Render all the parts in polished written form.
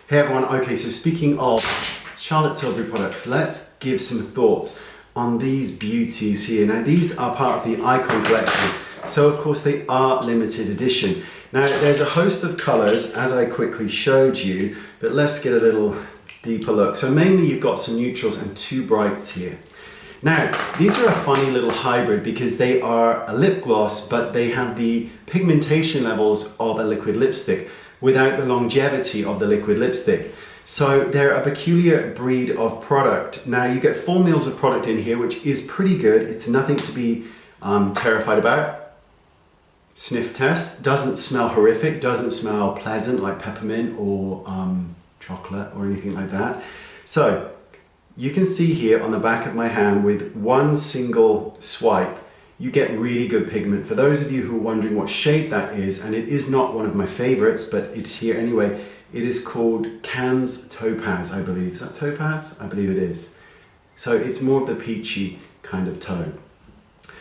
Hey everyone, okay, so speaking of Charlotte Tilbury products, let's give some thoughts on these beauties here. Now these are part of the Icon collection, so of course they are limited edition. Now there's a host of colours, as I quickly showed you, but let's get a little deeper look. So mainly you've got some neutrals and two brights here. Now, these are a funny little hybrid because they are a lip gloss, but they have the pigmentation levels of a liquid lipstick without the longevity of the liquid lipstick. So they're a peculiar breed of product. Now you get 4 mils of product in here, which is pretty good. It's nothing to be terrified about. Sniff test, doesn't smell horrific, doesn't smell pleasant like peppermint or chocolate or anything like that. So you can see here on the back of my hand with one single swipe, you get really good pigment. For those of you who are wondering what shade that is, and it is not one of my favorites, but it's here anyway, it is called Cannes Topaz, I believe. Is that Topaz? I believe it is. So it's more of the peachy kind of tone.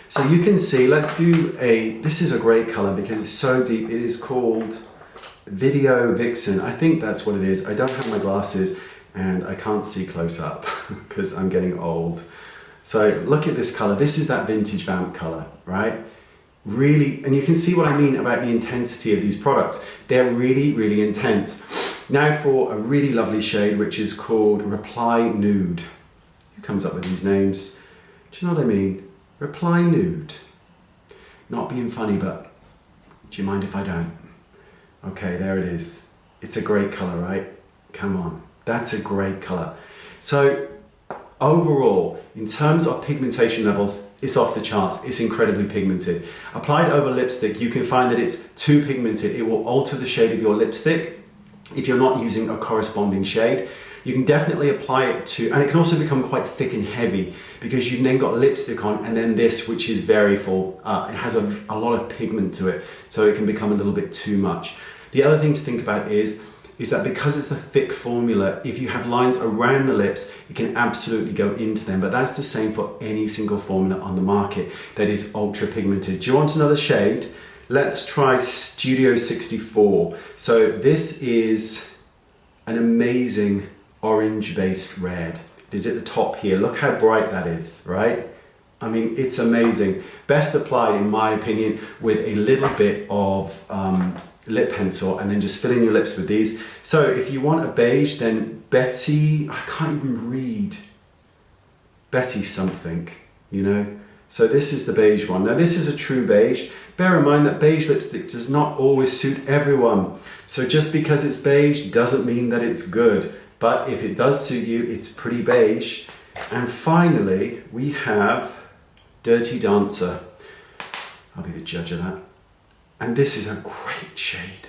So you can see, this is a great color because it's so deep. It is called Video Vixen. I think that's what it is. I don't have my glasses and I can't see close up because I'm getting old. So look at this color. This is that vintage vamp color, right? Really, and you can see what I mean about the intensity of these products. They're really, really intense. Now for a really lovely shade, which is called Reply Nude. Who comes up with these names? Do you know what I mean? Reply Nude. Not being funny, but do you mind if I don't? Okay, there it is. It's a great color, right? Come on. That's a great color. So overall, in terms of pigmentation levels, it's off the charts. It's incredibly pigmented. Applied over lipstick, you can find that it's too pigmented. It will alter the shade of your lipstick if you're not using a corresponding shade. You can definitely apply it to, and it can also become quite thick and heavy because you've then got lipstick on and then this, which is very full. It has a lot of pigment to it, so it can become a little bit too much. The other thing to think about is that because it's a thick formula, if you have lines around the lips, it can absolutely go into them. But that's the same for any single formula on the market that is ultra pigmented. Do you want another shade? Let's try Studio 64. So this is an amazing orange-based red. It is at the top here. Look how bright that is, right? I mean, it's amazing. Best applied, in my opinion, with a little bit of lip pencil and then just fill in your lips with these. So if you want a beige, then Betty, I can't even read, Betty something, you know? So this is the beige one. Now this is a true beige. Bear in mind that beige lipstick does not always suit everyone. So just because it's beige doesn't mean that it's good. But if it does suit you, it's pretty beige. And finally, we have Dirty Dancer. I'll be the judge of that. And this is a great shade.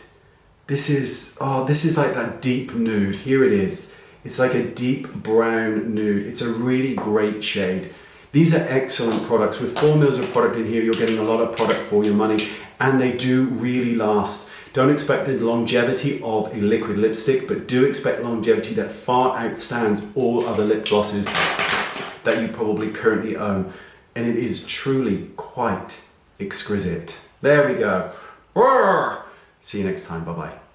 This is like that deep nude. Here it is. It's like a deep brown nude. It's a really great shade. These are excellent products. With 4 mils of product in here, you're getting a lot of product for your money, and they do really last. Don't expect the longevity of a liquid lipstick, but do expect longevity that far outstands all other lip glosses that you probably currently own. And it is truly quite exquisite. There we go. See you next time. Bye-bye.